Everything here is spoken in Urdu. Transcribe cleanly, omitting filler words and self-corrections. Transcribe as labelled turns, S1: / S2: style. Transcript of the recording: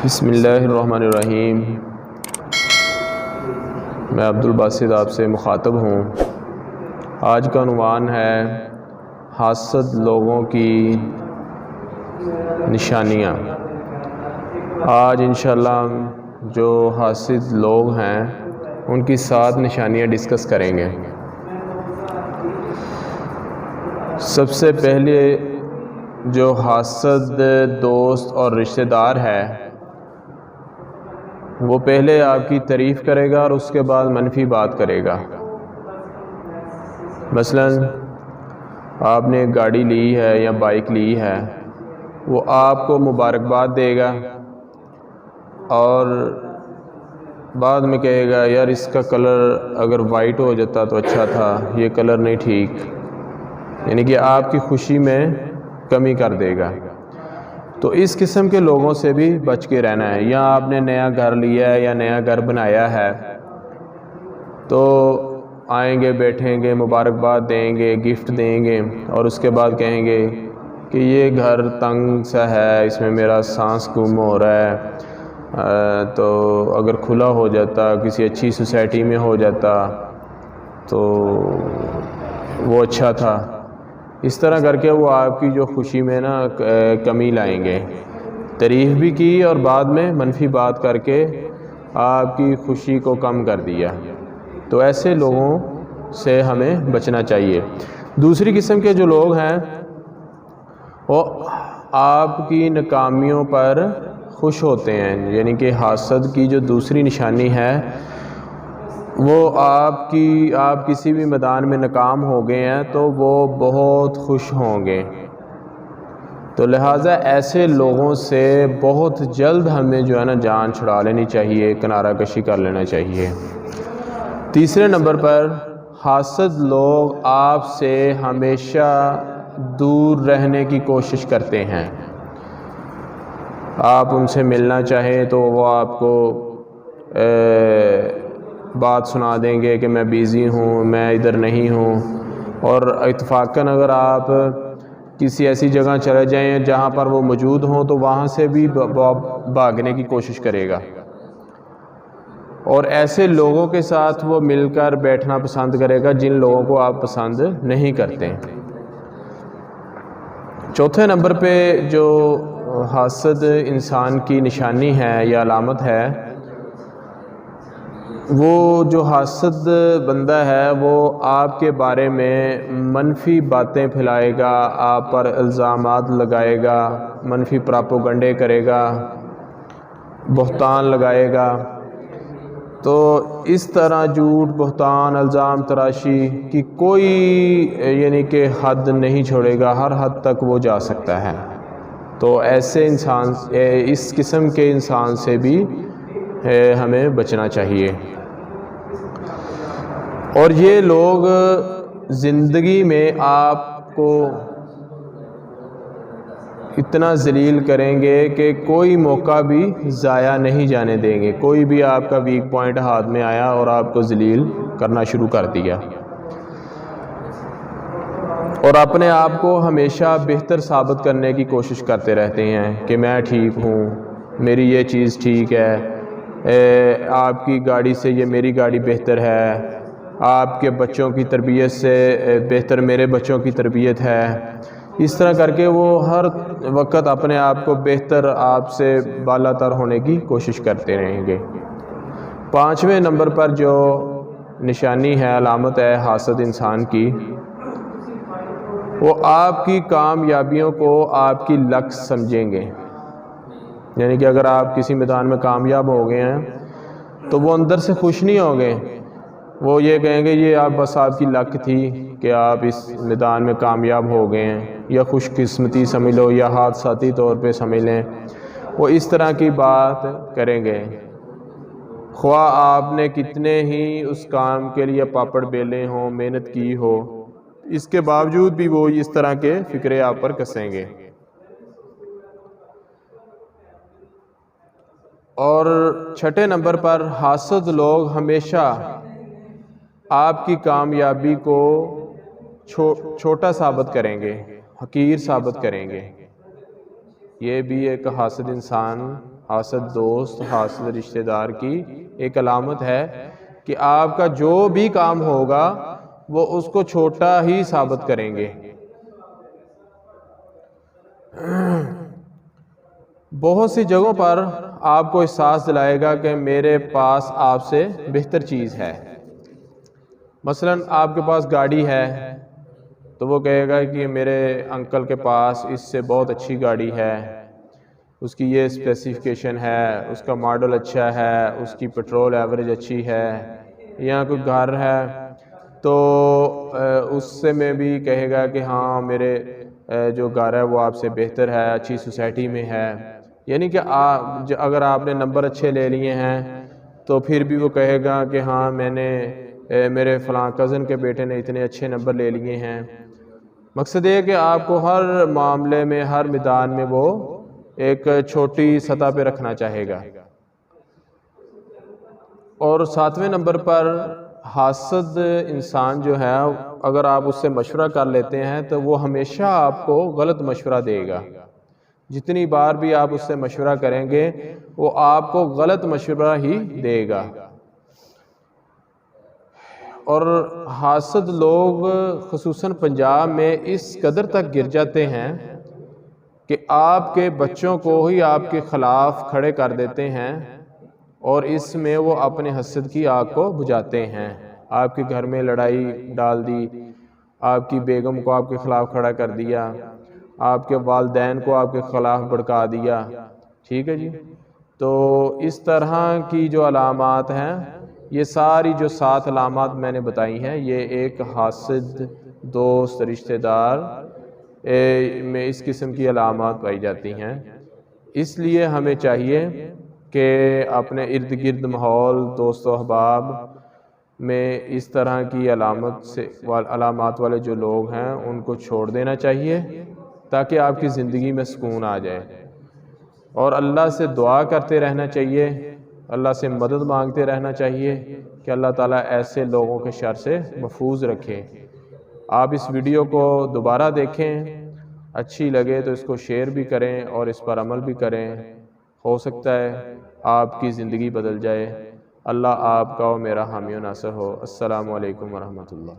S1: بسم اللہ الرحمن الرحیم۔ میں عبدالباسط آپ سے مخاطب ہوں۔ آج کا عنوان ہے حاسد لوگوں کی نشانیاں۔ آج انشاءاللہ جو حاسد لوگ ہیں ان کی 7 نشانیاں ڈسکس کریں گے۔ سب سے پہلے جو حاسد دوست اور رشتہ دار ہے وہ پہلے آپ کی تعریف کرے گا اور اس کے بعد منفی بات کرے گا۔ مثلا آپ نے ایک گاڑی لی ہے یا بائک لی ہے، وہ آپ کو مبارکباد دے گا اور بعد میں کہے گا یار اس کا کلر اگر وائٹ ہو جاتا تو اچھا تھا، یہ کلر نہیں ٹھیک، یعنی کہ آپ کی خوشی میں کمی کر دے گا۔ تو اس قسم کے لوگوں سے بھی بچ کے رہنا ہے۔ یا آپ نے نیا گھر لیا ہے یا نیا گھر بنایا ہے تو آئیں گے، بیٹھیں گے، مبارکباد دیں گے، گفٹ دیں گے اور اس کے بعد کہیں گے کہ یہ گھر تنگ سا ہے، اس میں میرا سانس گم ہو رہا ہے، تو اگر کھلا ہو جاتا، کسی اچھی سوسائٹی میں ہو جاتا تو وہ اچھا تھا۔ اس طرح کر کے وہ آپ کی جو خوشی میں کمی لائیں گے۔ تعریف بھی کی اور بعد میں منفی بات کر کے آپ کی خوشی کو کم کر دیا۔ تو ایسے لوگوں سے ہمیں بچنا چاہیے۔ دوسری قسم کے جو لوگ ہیں وہ آپ کی ناکامیوں پر خوش ہوتے ہیں، یعنی کہ حاسد کی جو دوسری نشانی ہے وہ آپ کسی بھی میدان میں ناکام ہو گئے ہیں تو وہ بہت خوش ہوں گے۔ تو لہٰذا ایسے لوگوں سے بہت جلد ہمیں جان چھڑا لینی چاہیے، کنارہ کشی کر لینا چاہیے۔ تیسرے نمبر پر حاسد لوگ آپ سے ہمیشہ دور رہنے کی کوشش کرتے ہیں۔ آپ ان سے ملنا چاہیں تو وہ آپ کو بات سنا دیں گے کہ میں بیزی ہوں، میں ادھر نہیں ہوں، اور اتفاقاً اگر آپ کسی ایسی جگہ چلے جائیں جہاں پر وہ موجود ہوں تو وہاں سے بھی بھاگنے کی کوشش کرے گا، اور ایسے لوگوں کے ساتھ وہ مل کر بیٹھنا پسند کرے گا جن لوگوں کو آپ پسند نہیں کرتے۔ چوتھے نمبر پہ جو حاسد انسان کی نشانی ہے یا علامت ہے، وہ جو حاسد بندہ ہے وہ آپ کے بارے میں منفی باتیں پھیلائے گا، آپ پر الزامات لگائے گا، منفی پراپوگنڈے کرے گا، بہتان لگائے گا۔ تو اس طرح جھوٹ، بہتان، الزام تراشی کی کوئی یعنی کہ حد نہیں چھوڑے گا، ہر حد تک وہ جا سکتا ہے۔ تو ایسے انسان، اس قسم کے انسان سے بھی ہمیں بچنا چاہیے۔ اور یہ لوگ زندگی میں آپ کو اتنا ذلیل کریں گے کہ کوئی موقع بھی ضائع نہیں جانے دیں گے۔ کوئی بھی آپ کا ویک پوائنٹ ہاتھ میں آیا اور آپ کو ذلیل کرنا شروع کر دیا، اور اپنے آپ کو ہمیشہ بہتر ثابت کرنے کی کوشش کرتے رہتے ہیں کہ میں ٹھیک ہوں، میری یہ چیز ٹھیک ہے، آپ کی گاڑی سے یہ میری گاڑی بہتر ہے، آپ کے بچوں کی تربیت سے بہتر میرے بچوں کی تربیت ہے۔ اس طرح کر کے وہ ہر وقت اپنے آپ کو بہتر، آپ سے بالا تر ہونے کی کوشش کرتے رہیں گے۔ 5ویں نمبر پر جو نشانی ہے، علامت ہے حاسد انسان کی، وہ آپ کی کامیابیوں کو آپ کی لک سمجھیں گے۔ یعنی کہ اگر آپ کسی میدان میں کامیاب ہو گئے ہیں تو وہ اندر سے خوش نہیں ہوں گے، وہ یہ کہیں گے یہ بس آپ کی لک تھی کہ آپ اس میدان میں کامیاب ہو گئے ہیں، یا خوش قسمتی سمجھ لو یا حادثاتی طور پہ سمجھ لیں۔ وہ اس طرح کی بات کریں گے، خواہ آپ نے کتنے ہی اس کام کے لیے پاپڑ بیلے ہوں، محنت کی ہو، اس کے باوجود بھی وہ اس طرح کے فکرے آپ پر کسیں گے۔ اور 6 نمبر پر حاسد لوگ ہمیشہ آپ کی کامیابی کو چھوٹا ثابت کریں گے، حقیر ثابت کریں گے۔ یہ بھی ایک حاسد انسان حاسد دوست، حاسد رشتہ دار کی ایک علامت ہے کہ آپ کا جو بھی کام ہوگا وہ اس کو چھوٹا ہی ثابت کریں گے۔ بہت سی جگہوں پر آپ کو احساس دلائے گا کہ میرے پاس آپ سے بہتر چیز ہے۔ مثلا آپ کے پاس گاڑی ہے تو وہ کہے گا کہ میرے انکل کے پاس اس سے بہت اچھی گاڑی ہے، اس کی یہ اسپیسیفکیشن ہے، اس کا ماڈل اچھا ہے، اس کی پیٹرول ایوریج اچھی ہے۔ یا کوئی گھر ہے تو اس سے میں بھی کہے گا کہ ہاں میرے جو گھر ہے وہ آپ سے بہتر ہے، اچھی سوسائٹی میں ہے۔ یعنی کہ اگر آپ نے نمبر اچھے لے لیے ہیں تو پھر بھی وہ کہے گا کہ ہاں میرے فلاں کزن کے بیٹے نے اتنے اچھے نمبر لے لیے ہیں۔ مقصد یہ کہ آپ کو ہر معاملے میں، ہر میدان میں وہ ایک چھوٹی سطح پہ رکھنا چاہے گا۔ اور 7ویں نمبر پر حاسد انسان جو ہے، اگر آپ اس سے مشورہ کر لیتے ہیں تو وہ ہمیشہ آپ کو غلط مشورہ دے گا۔ جتنی بار بھی آپ اس سے مشورہ کریں گے وہ آپ کو غلط مشورہ ہی دے گا۔ اور حاسد لوگ خصوصاً پنجاب میں اس قدر تک گر جاتے ہیں کہ آپ کے بچوں کو ہی آپ کے خلاف کھڑے کر دیتے ہیں، اور اس میں وہ اپنے حسد کی آگ کو بجھاتے ہیں۔ آپ کے گھر میں لڑائی ڈال دی، آپ کی بیگم کو آپ کے خلاف کھڑا کر دیا، آپ کے والدین کو آپ کے خلاف بھڑکا دیا، ٹھیک ہے جی۔ تو اس طرح کی جو علامات ہیں، یہ ساری جو 7 علامات میں نے بتائی ہیں، یہ ایک حاسد دوست رشتہ دار میں اس قسم کی علامات پائی جاتی ہیں۔ اس لیے ہمیں چاہیے کہ اپنے ارد گرد ماحول، دوست و احباب میں اس طرح کی علامات والے جو لوگ ہیں ان کو چھوڑ دینا چاہیے تاکہ آپ کی زندگی میں سکون آ جائے، اور اللہ سے دعا کرتے رہنا چاہیے، اللہ سے مدد مانگتے رہنا چاہیے کہ اللہ تعالیٰ ایسے لوگوں کے شر سے محفوظ رکھے۔ آپ اس ویڈیو کو دوبارہ دیکھیں، اچھی لگے تو اس کو شیئر بھی کریں اور اس پر عمل بھی کریں، ہو سکتا ہے آپ کی زندگی بدل جائے۔ اللہ آپ کا و میرا حامی و ناصر ہو۔ السلام علیکم ورحمۃ اللہ۔